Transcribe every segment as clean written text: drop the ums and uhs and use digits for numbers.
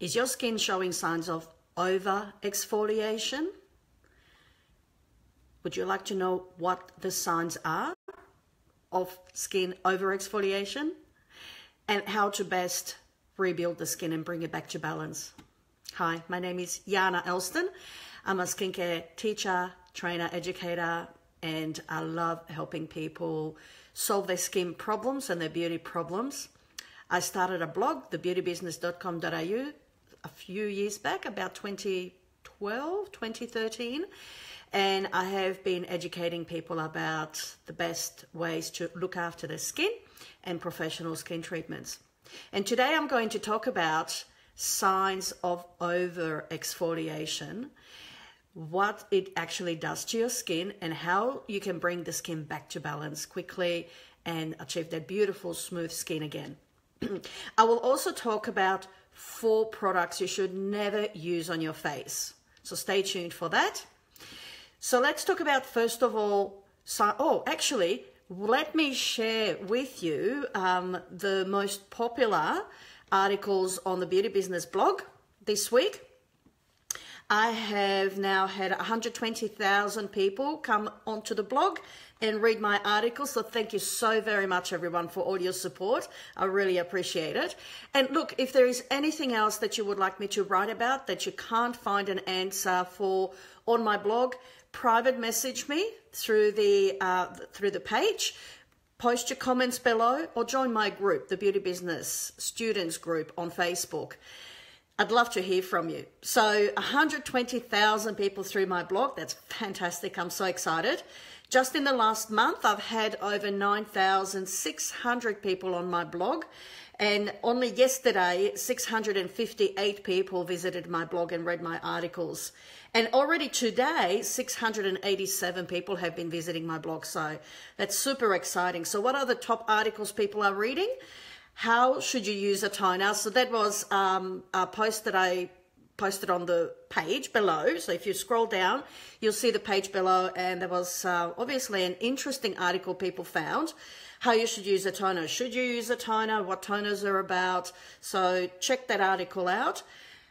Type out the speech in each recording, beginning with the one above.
Is your skin showing signs of over-exfoliation? Would you like to know what the signs are of skin over-exfoliation and how to best rebuild the skin and bring it back to balance? Hi, my name is Janaelston. I'm a skincare teacher, trainer, educator, and I love helping people solve their skin problems and their beauty problems. I started a blog, thebeautybusiness.com.au, a few years back, about 2012, 2013. And I have been educating people about the best ways to look after their skin and professional skin treatments. And today I'm going to talk about signs of over-exfoliation, what it actually does to your skin, and how you can bring the skin back to balance quickly and achieve that beautiful, smooth skin again. I will also talk about 4 products you should never use on your face. So stay tuned for that. So let's talk about, first of all, actually, let me share with you the most popular articles on the Beauty Business blog this week. I have now had 120,000 people come onto the blog and read my articles. So thank you so very much, everyone, for all your support. I really appreciate it. And look, if there is anything else that you would like me to write about that you can't find an answer for on my blog, private message me through the page. Post your comments below or join my group, the Beauty Business Students Group on Facebook. I'd love to hear from you. So 120,000 people through my blog. That's fantastic. I'm so excited. Just in the last month, I've had over 9,600 people on my blog. And only yesterday, 658 people visited my blog and read my articles. And already today, 687 people have been visiting my blog. So that's super exciting. So what are the top articles people are reading? How should you use a toner? So that was a post that I posted on the page below. So if you scroll down, you'll see the page below. And there was obviously an interesting article people found. How you should use a toner. Should you use a toner? What toners are about? So check that article out.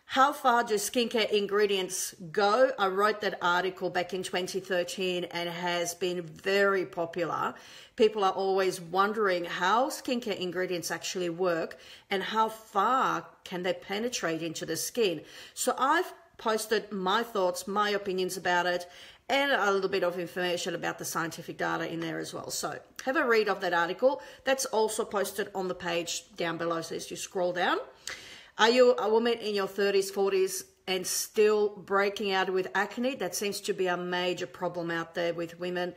How far do skincare ingredients go? I wrote that article back in 2013 and has been very popular. People are always wondering how skincare ingredients actually work and how far can they penetrate into the skin. So I've posted my thoughts, my opinions about it, and a little bit of information about the scientific data in there as well. So have a read of that article. That's also posted on the page down below. So as you scroll down, are you a woman in your 30s, 40s and still breaking out with acne? That seems to be a major problem out there with women.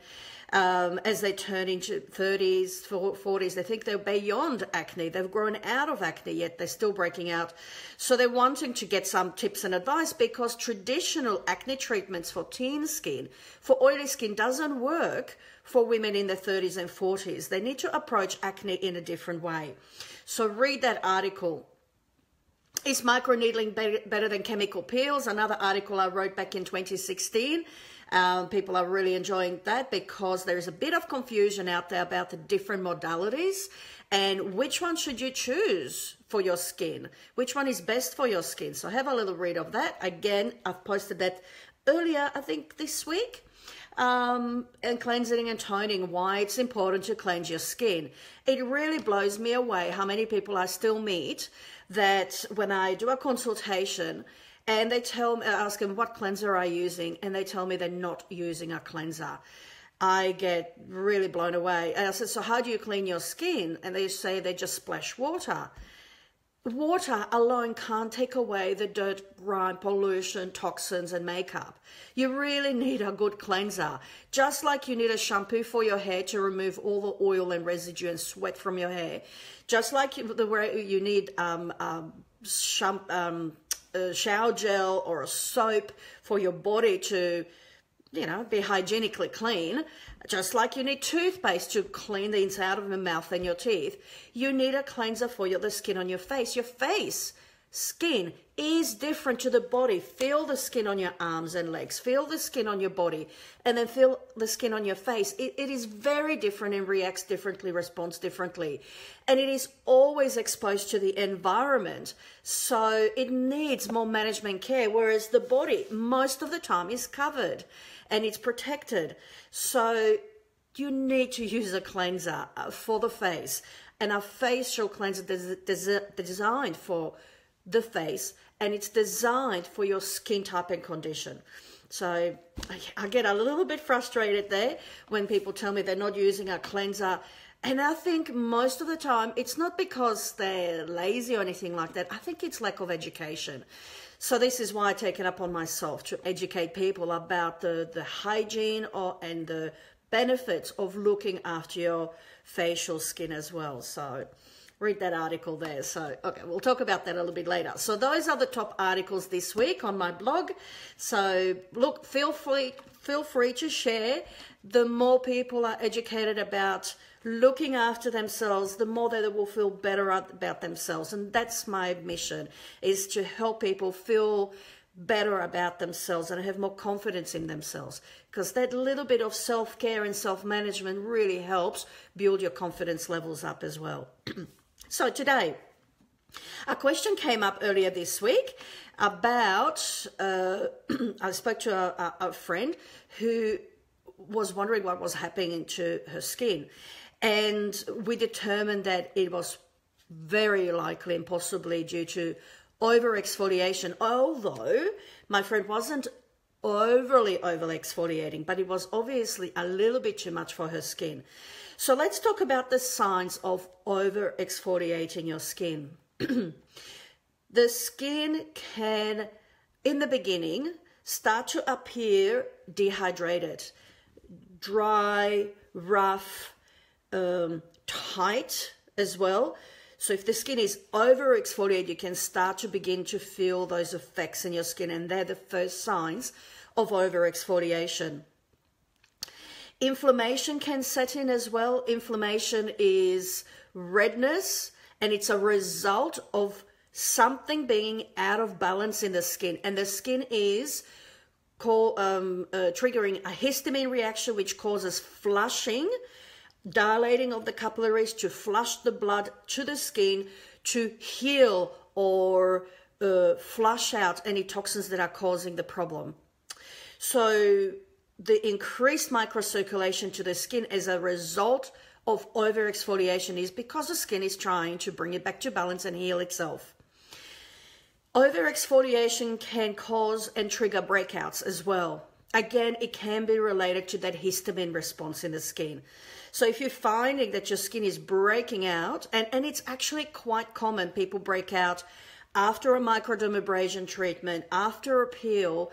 As they turn into 30s, 40s, they think they're beyond acne. They've grown out of acne, yet they're still breaking out. So they're wanting to get some tips and advice because traditional acne treatments for teen skin, for oily skin, doesn't work for women in their 30s and 40s. They need to approach acne in a different way. So read that article. Is microneedling better than chemical peels? Another article I wrote back in 2016. People are really enjoying that because there is a bit of confusion out there about the different modalities and which one should you choose for your skin? Which one is best for your skin? So have a little read of that. Again, I've posted that earlier, I think this week. And cleansing and toning, why it's important to cleanse your skin. It really blows me away how many people I still meet that when I do a consultation and they tell me, I ask them, what cleanser are you using? And they tell me they're not using a cleanser. I get really blown away. And I said, so how do you clean your skin? And they say they just splash water. Water alone can't take away the dirt, grime, pollution, toxins, and makeup. You really need a good cleanser. Just like you need a shampoo for your hair to remove all the oil and residue and sweat from your hair. Just like you need shower gel or a soap for your body to, be hygienically clean. Just like you need toothpaste to clean the inside of your mouth and your teeth, you need a cleanser for the skin on your face. Your face skin is different to the body. Feel the skin on your arms and legs, feel the skin on your body, and then feel the skin on your face. It is very different and reacts differently, responds differently. And it is always exposed to the environment. So it needs more management care, whereas the body most of the time is covered and it's protected. So you need to use a cleanser for the face. And a facial cleanser is designed for the face, and it's designed for your skin type and condition. So I get a little bit frustrated there when people tell me they're not using a cleanser. And I think most of the time it's not because they're lazy or anything like that. I think it's lack of education. So this is why I take it up on myself to educate people about the hygiene and the benefits of looking after your facial skin as well. So read that article there. So, okay, we'll talk about that a little bit later. So those are the top articles this week on my blog. So look, feel free to share. The more people are educated about looking after themselves, the more they will feel better about themselves. And that's my mission, is to help people feel better about themselves and have more confidence in themselves, because that little bit of self-care and self-management really helps build your confidence levels up as well. So today, a question came up earlier this week about, I spoke to a friend who was wondering what was happening to her skin, and we determined that it was very likely and possibly due to over-exfoliation, although my friend wasn't overly exfoliating, but it was obviously a little bit too much for her skin. So let's talk about the signs of over-exfoliating your skin. The skin can, in the beginning, start to appear dehydrated, dry, rough, tight as well. So if the skin is over-exfoliated, you can start to begin to feel those effects in your skin, and they're the first signs of over-exfoliation. Inflammation can set in as well. Inflammation is redness, and it's a result of something being out of balance in the skin. And the skin is triggering a histamine reaction, which causes flushing, dilating of the capillaries to flush the blood to the skin to heal or flush out any toxins that are causing the problem. So the increased microcirculation to the skin as a result of over-exfoliation is because the skin is trying to bring it back to balance and heal itself. Over-exfoliation can cause and trigger breakouts as well. Again, it can be related to that histamine response in the skin. So if you're finding that your skin is breaking out, and it's actually quite common, people break out after a microdermabrasion treatment, after a peel,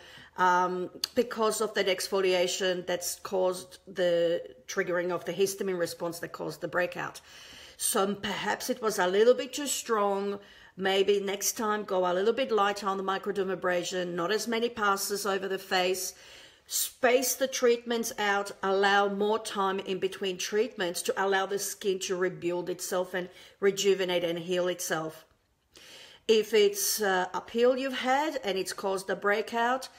because of that exfoliation that's caused the triggering of the histamine response that caused the breakout. So perhaps it was a little bit too strong. Maybe next time go a little bit lighter on the microdermabrasion, not as many passes over the face. Space the treatments out, allow more time in between treatments to allow the skin to rebuild itself and rejuvenate and heal itself. If it's a peel you've had and it's caused a breakout,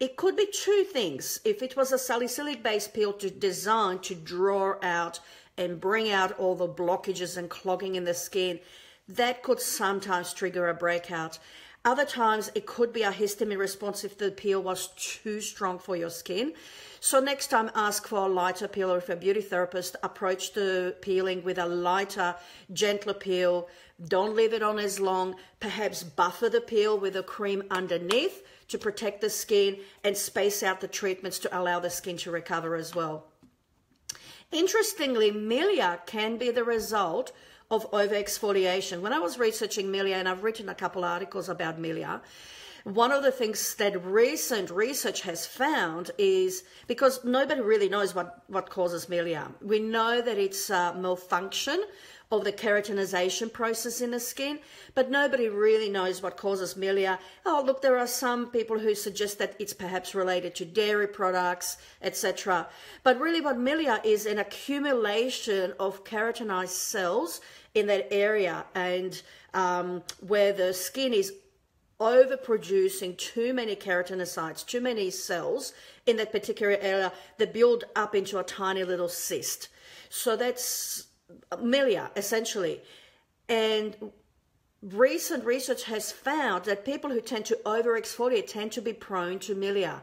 it could be two things. If it was a salicylic-based peel designed to draw out and bring out all the blockages and clogging in the skin, that could sometimes trigger a breakout. Other times it could be a histamine response if the peel was too strong for your skin. So next time ask for a lighter peel, or if a beauty therapist, approach the peeling with a lighter, gentler peel. Don't leave it on as long. Perhaps buffer the peel with a cream underneath to protect the skin, and space out the treatments to allow the skin to recover as well. Interestingly, Melia can be the result of over-exfoliation. When I was researching Melia, and I've written a couple articles about Melia, one of the things that recent research has found is, because nobody really knows what causes Melia. We know that it's a malfunction of the keratinization process in the skin, but nobody really knows what causes Melia. Oh, look, there are some people who suggest that it's perhaps related to dairy products, etc. But really what Melia is an accumulation of keratinized cells in that area, and where the skin is overproducing too many keratinocytes, too many cells in that particular area that build up into a tiny little cyst. So that's Melia, essentially. And recent research has found that people who tend to over-exfoliate tend to be prone to Melia.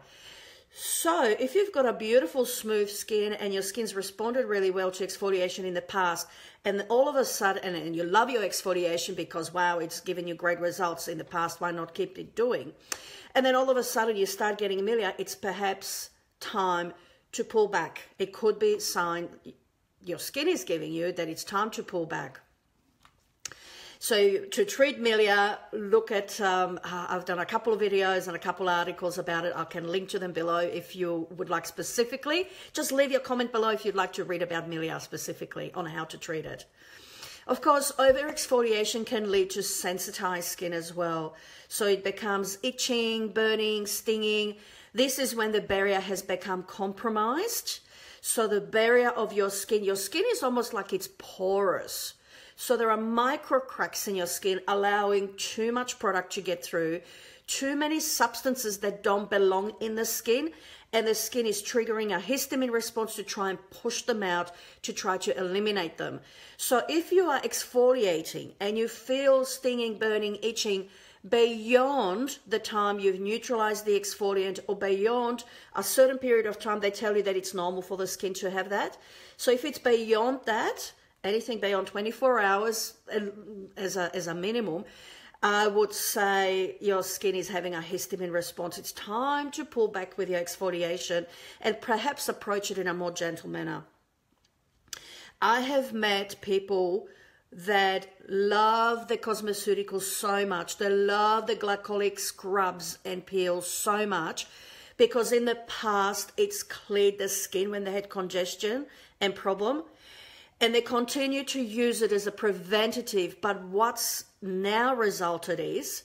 So if you've got a beautiful smooth skin and your skin's responded really well to exfoliation in the past, and all of a sudden, and you love your exfoliation because, wow, it's given you great results in the past, why not keep it doing? And then all of a sudden you start getting Melia, it's perhaps time to pull back. It could be a sign your skin is giving you that it's time to pull back. So to treat Melia, look at, I've done a couple of videos and a couple of articles about it. I can link to them below if you would like specifically. Just leave your comment below if you'd like to read about Melia specifically on how to treat it. Of course, over-exfoliation can lead to sensitized skin as well. So it becomes itching, burning, stinging. This is when the barrier has become compromised. So the barrier of your skin is almost like it's porous. So there are micro cracks in your skin allowing too much product to get through, too many substances that don't belong in the skin, and the skin is triggering a histamine response to try and push them out, to try to eliminate them. So if you are exfoliating and you feel stinging, burning, itching beyond the time you've neutralized the exfoliant or beyond a certain period of time, they tell you that it's normal for the skin to have that. So if it's beyond that, anything beyond 24 hours as a minimum, I would say your skin is having a histamine response. It's time to pull back with your exfoliation and perhaps approach it in a more gentle manner. I have met people that love the cosmeceuticals so much. They love the glycolic scrubs and peels so much because in the past it's cleared the skin when they had congestion and problem. And they continue to use it as a preventative, but what's now resulted is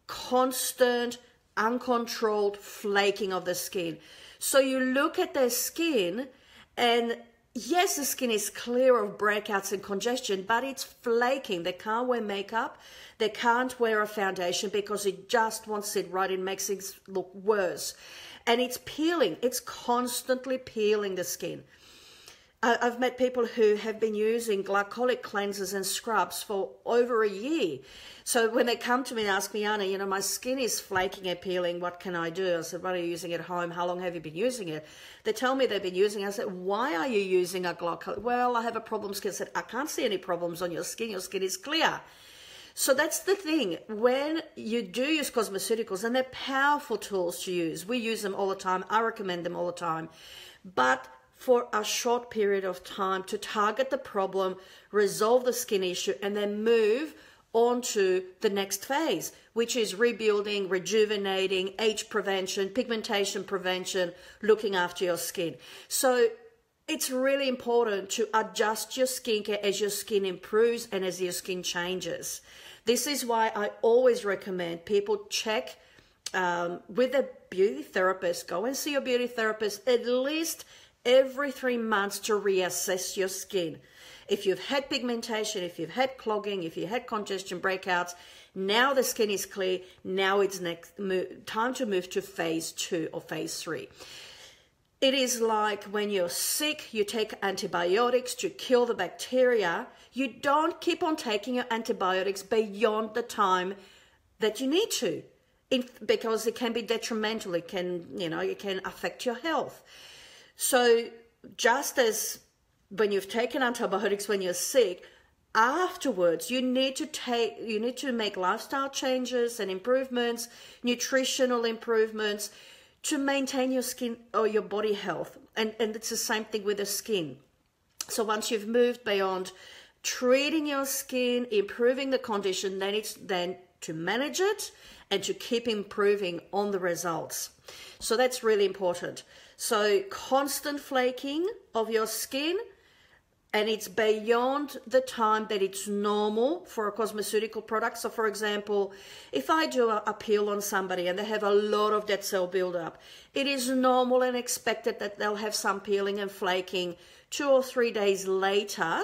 constant, uncontrolled flaking of the skin. So you look at their skin and yes, the skin is clear of breakouts and congestion, but it's flaking. They can't wear makeup. They can't wear a foundation because it just won't sit right. It makes things look worse. And it's peeling. It's constantly peeling the skin. I've met people who have been using glycolic cleansers and scrubs for over a year. So when they come to me and ask me, Anna, you know, my skin is flaking and peeling, what can I do? I said, what are you using at home? How long have you been using it? They tell me they've been using it. I said, why are you using a glycolic? Well, I have a problem skin. I said, I can't see any problems on your skin. Your skin is clear. So that's the thing. When you do use cosmeceuticals, and they're powerful tools to use, we use them all the time. I recommend them all the time. But for a short period of time to target the problem, resolve the skin issue, and then move on to the next phase, which is rebuilding, rejuvenating, age prevention, pigmentation prevention, looking after your skin. So it's really important to adjust your skincare as your skin improves and as your skin changes. This is why I always recommend people check with a beauty therapist. Go and see your beauty therapist at least every 3 months to reassess your skin. If you've had pigmentation, if you've had clogging, if you had congestion breakouts, now the skin is clear. Now it's time to move to phase 2 or phase 3. It is like when you're sick, you take antibiotics to kill the bacteria. You don't keep on taking your antibiotics beyond the time that you need to, because it can be detrimental. It can, it can affect your health. So just as when you've taken antibiotics when you're sick, afterwards you need to make lifestyle changes and improvements, nutritional improvements to maintain your skin or your body health. And it's the same thing with the skin. So once you've moved beyond treating your skin, improving the condition, then it's then to manage it and to keep improving on the results. So that's really important. So constant flaking of your skin, and it's beyond the time that it's normal for a cosmeceutical product. So for example, if I do a peel on somebody and they have a lot of dead cell buildup, it is normal and expected that they'll have some peeling and flaking 2 or 3 days later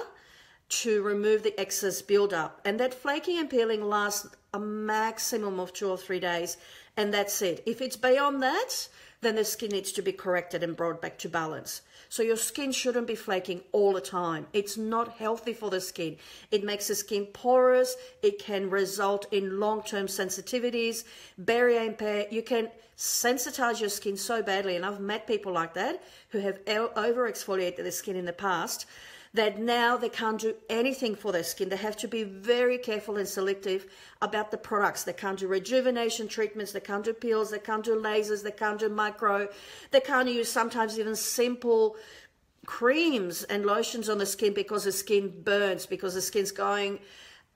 to remove the excess buildup. And that flaking and peeling lasts a maximum of 2 or 3 days, and that's it. If it's beyond that, then the skin needs to be corrected and brought back to balance. So your skin shouldn't be flaking all the time. It's not healthy for the skin. It makes the skin porous. It can result in long-term sensitivities, barrier impair. You can sensitize your skin so badly, and I've met people like that who have over-exfoliated their skin in the past, that now they can't do anything for their skin. They have to be very careful and selective about the products. They can't do rejuvenation treatments, they can't do peels, they can't do lasers, they can't do micro, they can't use sometimes even simple creams and lotions on the skin because the skin burns, because the skin's going,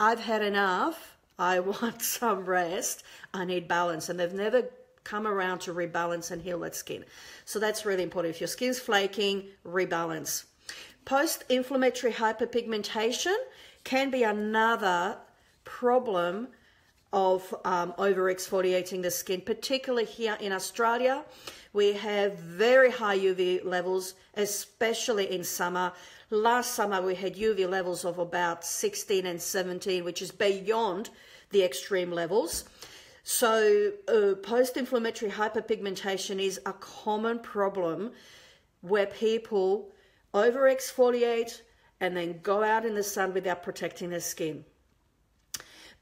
I've had enough, I want some rest, I need balance. And they've never come around to rebalance and heal that skin. So that's really important. If your skin's flaking, rebalance. Post-inflammatory hyperpigmentation can be another problem of over-exfoliating the skin, particularly here in Australia. We have very high UV levels, especially in summer. Last summer we had UV levels of about 16 and 17, which is beyond the extreme levels. So post-inflammatory hyperpigmentation is a common problem where people over-exfoliate and then go out in the sun without protecting their skin.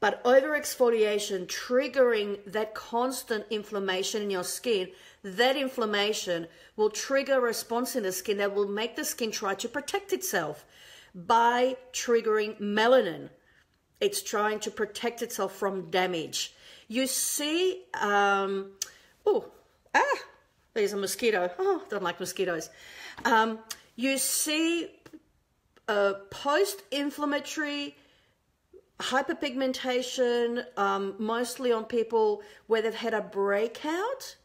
But over-exfoliation triggering that constant inflammation in your skin, that inflammation will trigger a response in the skin that will make the skin try to protect itself by triggering melanin. It's trying to protect itself from damage. You see, there's a mosquito. Oh, don't like mosquitoes. You see post-inflammatory hyperpigmentation, mostly on people where they've had a breakout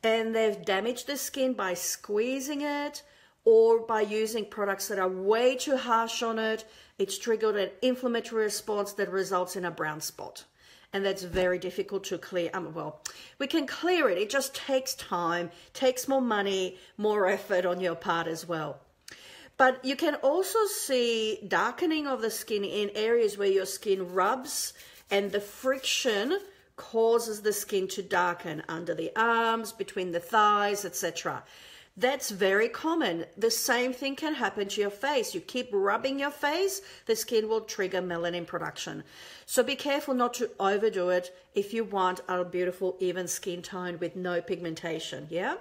and they've damaged the skin by squeezing it or by using products that are way too harsh on it. It's triggered an inflammatory response that results in a brown spot. And that's very difficult to clear. Well, we can clear it. It just takes time, takes more money, more effort on your part as well. But you can also see darkening of the skin in areas where your skin rubs and the friction causes the skin to darken under the arms, between the thighs, etc. That's very common. The same thing can happen to your face. You keep rubbing your face, the skin will trigger melanin production. So be careful not to overdo it if you want a beautiful, even skin tone with no pigmentation, yeah?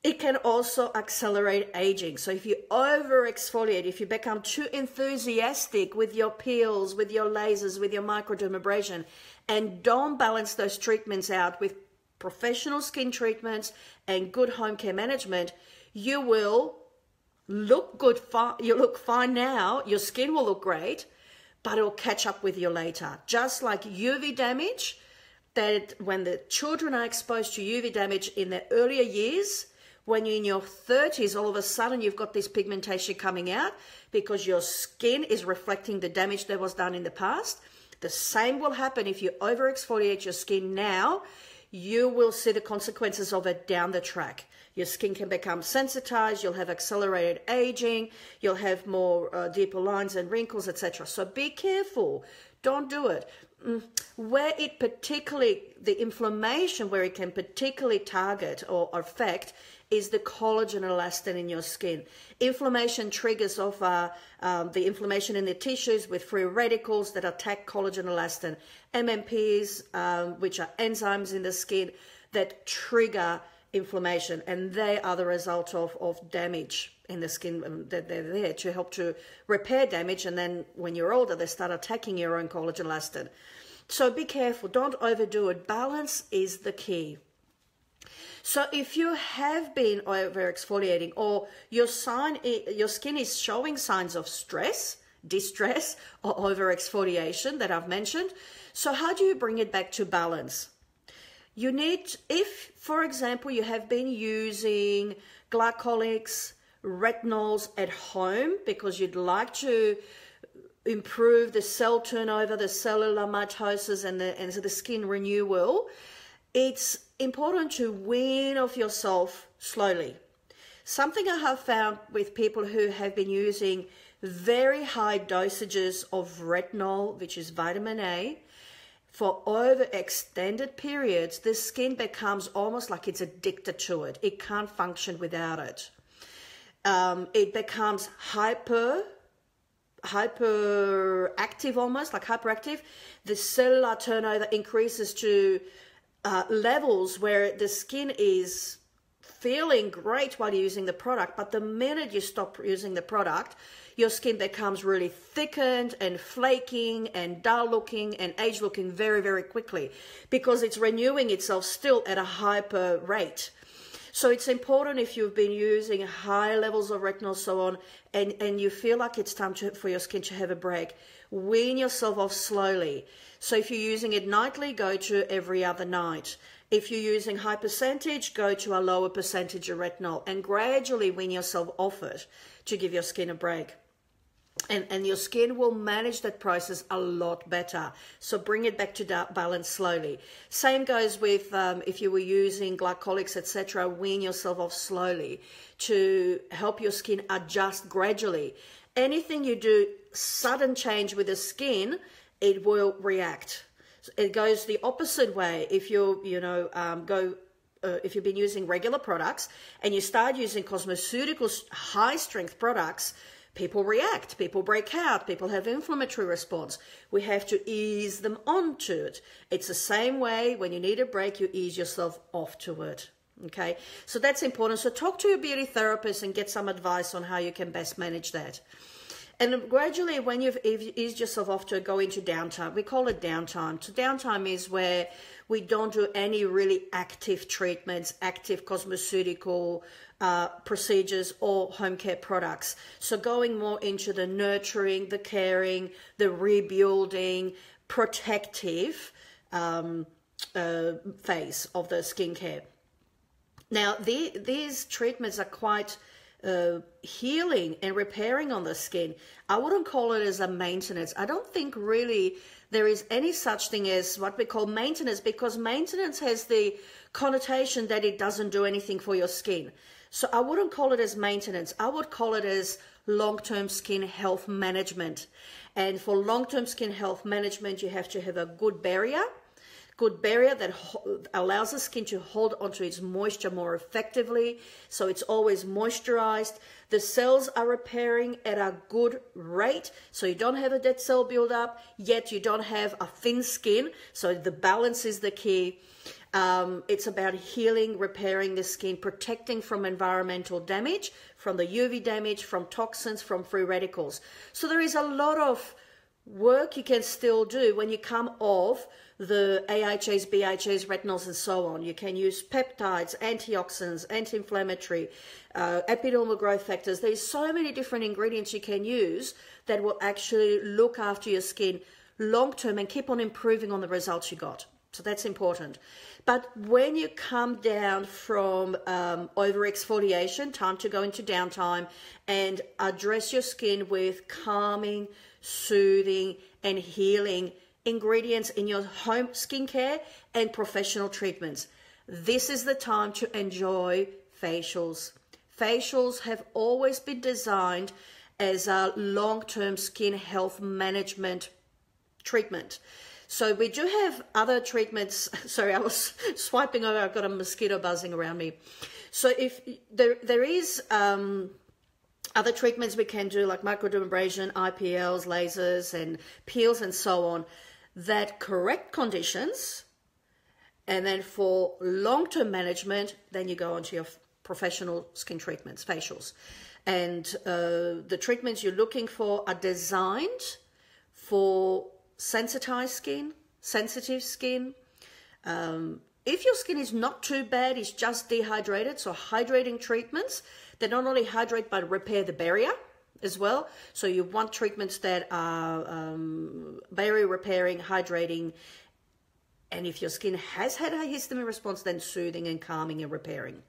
It can also accelerate aging. So if you over-exfoliate, if you become too enthusiastic with your peels, with your lasers, with your microdermabrasion, and don't balance those treatments out with professional skin treatments and good home care management, you will look good. You look fine now. Your skin will look great, but it'll catch up with you later. Just like UV damage, that when the children are exposed to UV damage in their earlier years, when you're in your 30s, all of a sudden you've got this pigmentation coming out because your skin is reflecting the damage that was done in the past. The same will happen if you over-exfoliate your skin now. You will see the consequences of it down the track. Your skin can become sensitized, you'll have accelerated aging, you'll have more deeper lines and wrinkles, etc. So be careful. Don't do it. Where it particularly, the inflammation, where it can particularly target or affect is the collagen and elastin in your skin. Inflammation triggers off the inflammation in the tissues with free radicals that attack collagen and elastin. MMPs, which are enzymes in the skin that trigger inflammation, and they are the result of damage in the skin. They're there to help to repair damage, and then when you're older, they start attacking your own collagen elastin. So be careful, don't overdo it. Balance is the key. So if you have been over-exfoliating or your skin is showing signs of stress, distress, or over-exfoliation that I've mentioned, so how do you bring it back to balance? You need, if, for example, you have been using glycolics, retinols at home because you'd like to improve the cell turnover, the cellular mitosis, and the skin renewal, it's important to wean off yourself slowly. Something I have found with people who have been using very high dosages of retinol, which is vitamin A, for over extended periods, the skin becomes almost like it's addicted to it. It can't function without it. It becomes hyperactive, almost like hyperactive. The cellular turnover increases to levels where the skin is feeling great while you're using the product, but the minute you stop using the product, your skin becomes really thickened and flaking and dull looking and age looking very, very quickly, because it's renewing itself still at a hyper rate. So it's important, if you've been using high levels of retinol, so on, and you feel like it's time for your skin to have a break, wean yourself off slowly. So if you're using it nightly, go to every other night. If you're using high percentage, go to a lower percentage of retinol, and gradually wean yourself off it to give your skin a break. And your skin will manage that process a lot better. So bring it back to balance slowly. Same goes with if you were using glycolics, etc. Wean yourself off slowly to help your skin adjust gradually. Anything you do, sudden change with the skin, it will react. It goes the opposite way. If you if you've been using regular products and you start using cosmeceutical high strength products, people react, people break out, people have inflammatory response. We have to ease them onto it. It's the same way when you need a break, you ease yourself off to it. Okay, so that's important. So talk to your beauty therapist and get some advice on how you can best manage that. And gradually, when you've eased yourself off to go into downtime, we call it downtime. So downtime is where we don't do any really active treatments, active cosmeceutical procedures or home care products. So going more into the nurturing, the caring, the rebuilding, protective phase of the skincare. Now, these treatments are quite healing and repairing on the skin. I wouldn't call it as a maintenance. I don't think really there is any such thing as what we call maintenance, because maintenance has the connotation that it doesn't do anything for your skin. So I wouldn't call it as maintenance. I would call it as long-term skin health management. And for long-term skin health management, you have to have a good barrier that allows the skin to hold onto its moisture more effectively, so it's always moisturized. The cells are repairing at a good rate, so you don't have a dead cell buildup, yet you don't have a thin skin, so the balance is the key. It's about healing, repairing the skin, protecting from environmental damage, from the UV damage, from toxins, from free radicals. So there is a lot of work you can still do when you come off the AHAs, BHAs, retinols, and so on. You can use peptides, antioxidants, anti-inflammatory, epidermal growth factors. There's so many different ingredients you can use that will actually look after your skin long-term and keep on improving on the results you got. So that's important. But when you come down from over-exfoliation, time to go into downtime and address your skin with calming, soothing, and healing ingredients in your home skincare and professional treatments. This is the time to enjoy facials. Facials have always been designed as a long-term skin health management treatment. So we do have other treatments. Sorry, I was swiping over. I've got a mosquito buzzing around me. So if there is other treatments we can do, like microdermabrasion, IPLs, lasers, and peels, and so on, that correct conditions. And then for long-term management, then you go on to your professional skin treatments, facials. And the treatments you're looking for are designed for sensitized skin, sensitive skin. If your skin is not too bad, it's just dehydrated, so hydrating treatments, they not only hydrate but repair the barrier as well. So you want treatments that are barrier repairing, hydrating, and if your skin has had a histamine response, then soothing and calming and repairing.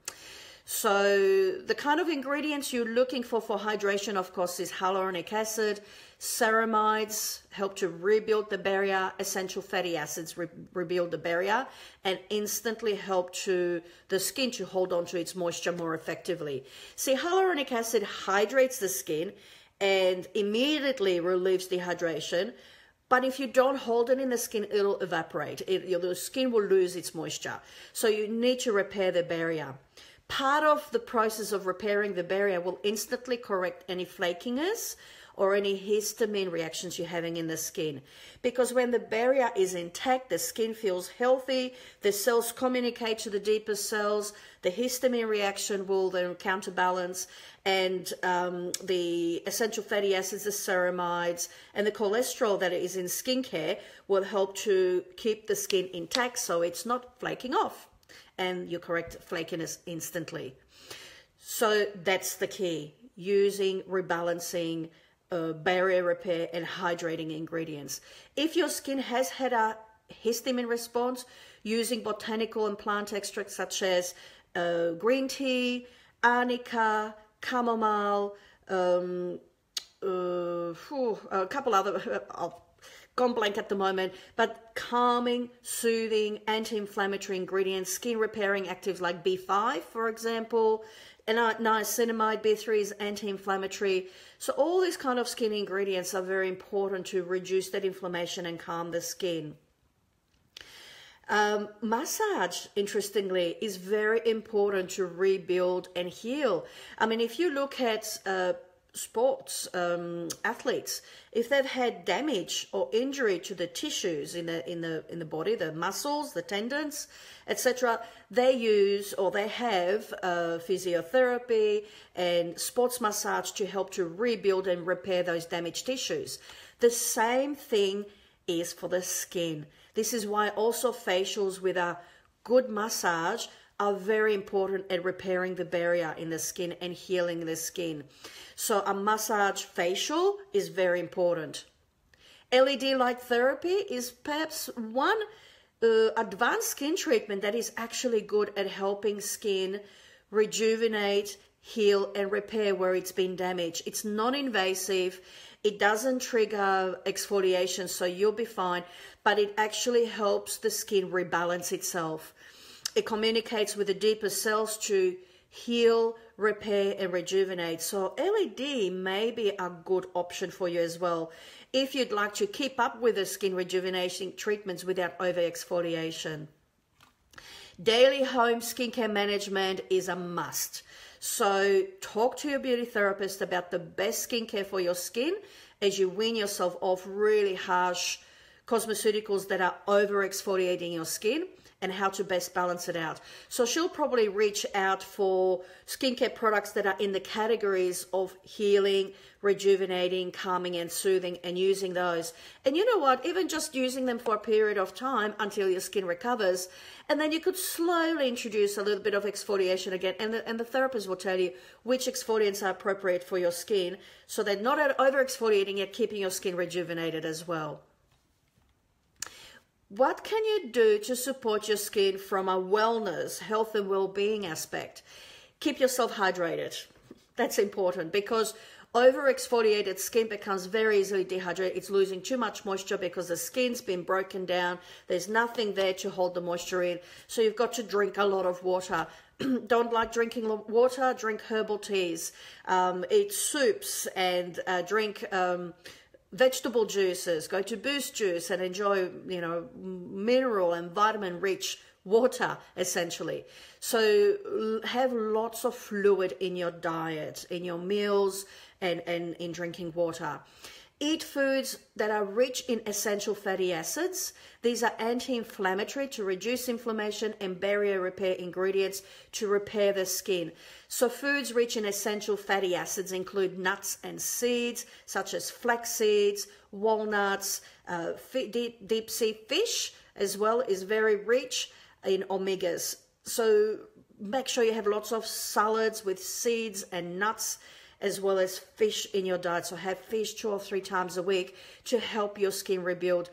So the kind of ingredients you're looking for hydration, of course, is hyaluronic acid. Ceramides help to rebuild the barrier. Essential fatty acids rebuild the barrier and instantly help to the skin to hold on to its moisture more effectively. See, hyaluronic acid hydrates the skin and immediately relieves dehydration. But if you don't hold it in the skin, it'll evaporate. The skin will lose its moisture. So you need to repair the barrier. Part of the process of repairing the barrier will instantly correct any flakiness or any histamine reactions you're having in the skin. Because when the barrier is intact, the skin feels healthy, the cells communicate to the deeper cells, the histamine reaction will then counterbalance, and the essential fatty acids, the ceramides, and the cholesterol that is in skincare will help to keep the skin intact so it's not flaking off, and you correct flakiness instantly. So that's the key, using rebalancing, barrier repair and hydrating ingredients. If your skin has had a histamine response, using botanical and plant extracts such as green tea, arnica, chamomile, a couple other, I've gone blank at the moment, but calming, soothing, anti-inflammatory ingredients, skin repairing actives like B5, for example, and niacinamide. B3 is anti-inflammatory. So all these kind of skin ingredients are very important to reduce that inflammation and calm the skin. Massage, interestingly, is very important to rebuild and heal. I mean, if you look at sports athletes, if they've had damage or injury to the tissues in the body, the muscles, the tendons, etc., they use or they have physiotherapy and sports massage to help to rebuild and repair those damaged tissues. The same thing is for the skin. This is why also facials with a good massage are very important at repairing the barrier in the skin and healing the skin. So a massage facial is very important. LED light therapy is perhaps one advanced skin treatment that is actually good at helping skin rejuvenate, heal, and repair where it's been damaged. It's non-invasive. It doesn't trigger exfoliation, so you'll be fine, but it actually helps the skin rebalance itself. It communicates with the deeper cells to heal, repair, and rejuvenate. So LED may be a good option for you as well if you'd like to keep up with the skin rejuvenation treatments without over-exfoliation. Daily home skincare management is a must. So talk to your beauty therapist about the best skincare for your skin as you wean yourself off really harsh cosmeceuticals that are over-exfoliating your skin, and how to best balance it out. So she'll probably reach out for skincare products that are in the categories of healing, rejuvenating, calming, and soothing, and using those. And you know what? Even just using them for a period of time until your skin recovers, and then you could slowly introduce a little bit of exfoliation again, and the therapist will tell you which exfoliants are appropriate for your skin, so they're not over-exfoliating yet keeping your skin rejuvenated as well. What can you do to support your skin from a wellness, health and well-being aspect? Keep yourself hydrated. That's important because over-exfoliated skin becomes very easily dehydrated. It's losing too much moisture because the skin's been broken down. There's nothing there to hold the moisture in. So you've got to drink a lot of water. Don't like drinking water? Drink herbal teas. Eat soups and drink vegetable juices. Go to Boost Juice and enjoy, mineral and vitamin rich water, essentially. So have lots of fluid in your diet, in your meals, and in drinking water. Eat foods that are rich in essential fatty acids. These are anti-inflammatory to reduce inflammation and barrier repair ingredients to repair the skin. So foods rich in essential fatty acids include nuts and seeds, such as flax seeds, walnuts, deep sea fish as well is very rich in omegas. So make sure you have lots of salads with seeds and nuts, as well as fish in your diet. So have fish 2 or 3 times a week to help your skin rebuild.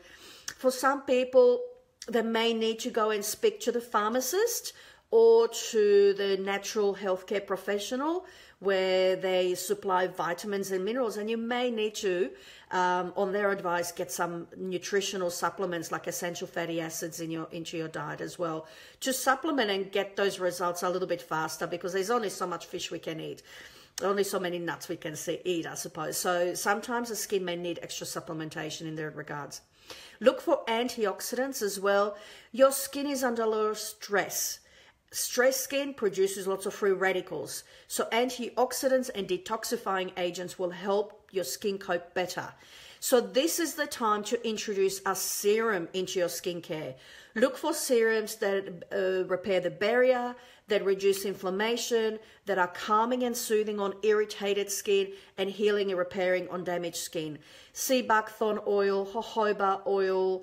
For some people, they may need to go and speak to the pharmacist or to the natural healthcare professional where they supply vitamins and minerals, and you may need to, on their advice, get some nutritional supplements like essential fatty acids into your diet as well to supplement and get those results a little bit faster, because there's only so much fish we can eat. only so many nuts we can eat, I suppose. So sometimes the skin may need extra supplementation in that regards. Look for antioxidants as well. Your skin is under a lot of stress. Stress skin produces lots of free radicals. So antioxidants and detoxifying agents will help your skin cope better. So this is the time to introduce a serum into your skincare. Look for serums that repair the barrier, that reduce inflammation, that are calming and soothing on irritated skin and healing and repairing on damaged skin. Sea buckthorn oil, jojoba oil,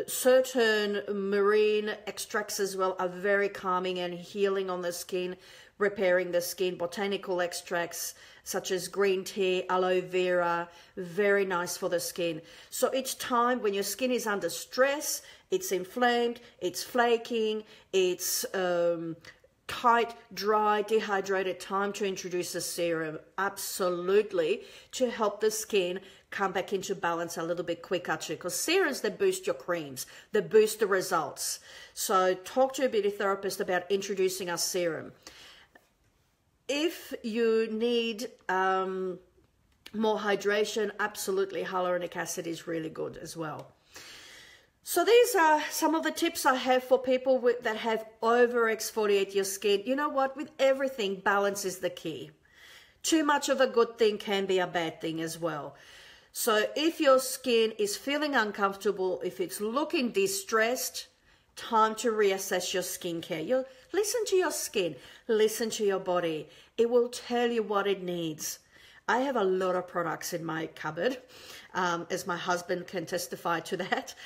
certain marine extracts as well are very calming and healing on the skin, repairing the skin. Botanical extracts such as green tea, aloe vera, very nice for the skin. So each time when your skin is under stress, it's inflamed, it's flaking, it's tight, dry, dehydrated, time to introduce a serum, absolutely, to help the skin come back into balance a little bit quicker too, because serums, they boost your creams, they boost the results. So talk to a beauty therapist about introducing a serum. If you need more hydration, absolutely, hyaluronic acid is really good as well. So these are some of the tips I have for people that have over-exfoliate your skin. You know what? With everything, balance is the key. Too much of a good thing can be a bad thing as well. So if your skin is feeling uncomfortable, if it's looking distressed, time to reassess your skincare. Listen to your skin, listen to your body. It will tell you what it needs. I have a lot of products in my cupboard, as my husband can testify to that.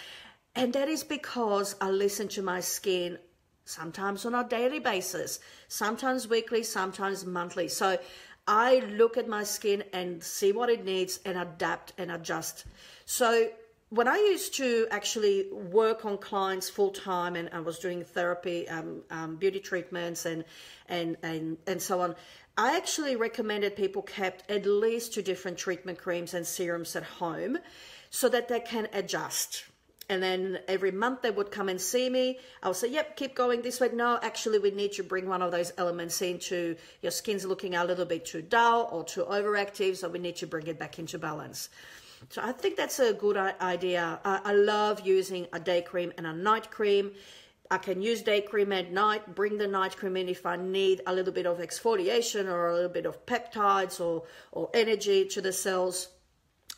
And that is because I listen to my skin sometimes on a daily basis, sometimes weekly, sometimes monthly. So I look at my skin and see what it needs and adapt and adjust. So when I used to actually work on clients full time and I was doing therapy, beauty treatments and so on, I actually recommended people kept at least 2 different treatment creams and serums at home so that they can adjust. And then every month they would come and see me. I would say, yep, keep going this way. No, actually, we need to bring one of those elements into your skin's looking a little bit too dull or too overactive, so we need to bring it back into balance. So I think that's a good idea. I love using a day cream and a night cream. I can use day cream at night, bring the night cream in if I need a little bit of exfoliation or a little bit of peptides or energy to the cells.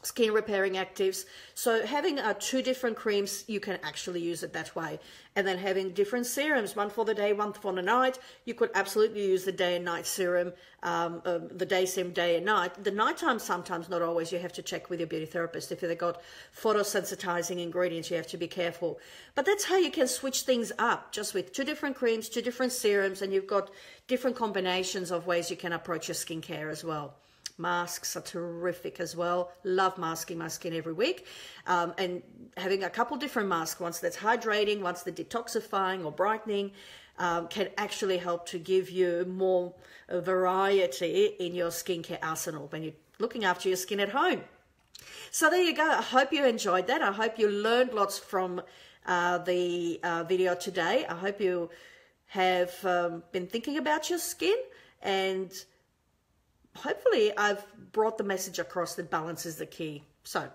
Skin repairing actives. So having 2 different creams, you can actually use it that way. And then having different serums, one for the day, one for the night. You could absolutely use the day and night serum, the day serum, day and night. The nighttime, sometimes, not always. You have to check with your beauty therapist. If they've got photosensitizing ingredients, you have to be careful. But that's how you can switch things up, just with 2 different creams, 2 different serums, and you've got different combinations of ways you can approach your skincare as well. Masks are terrific as well. Love masking my skin every week. And having a couple different masks, once that's hydrating, once the detoxifying or brightening, can actually help to give you more variety in your skincare arsenal when you're looking after your skin at home. So there you go. I hope you enjoyed that. I hope you learned lots from the video today. I hope you have been thinking about your skin, and hopefully I've brought the message across that balance is the key. So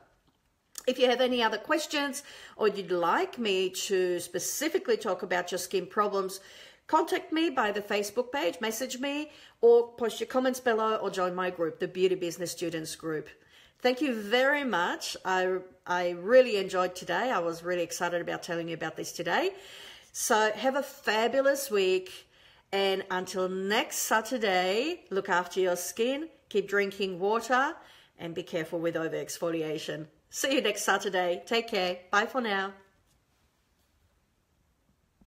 if you have any other questions or you'd like me to specifically talk about your skin problems, contact me by the Facebook page, message me, or post your comments below, or join my group, the Beauty Business Students group. Thank you very much. I really enjoyed today. I was really excited about telling you about this today. So have a fabulous week. And until next Saturday, look after your skin, keep drinking water, and be careful with over-exfoliation. See you next Saturday. Take care. Bye for now.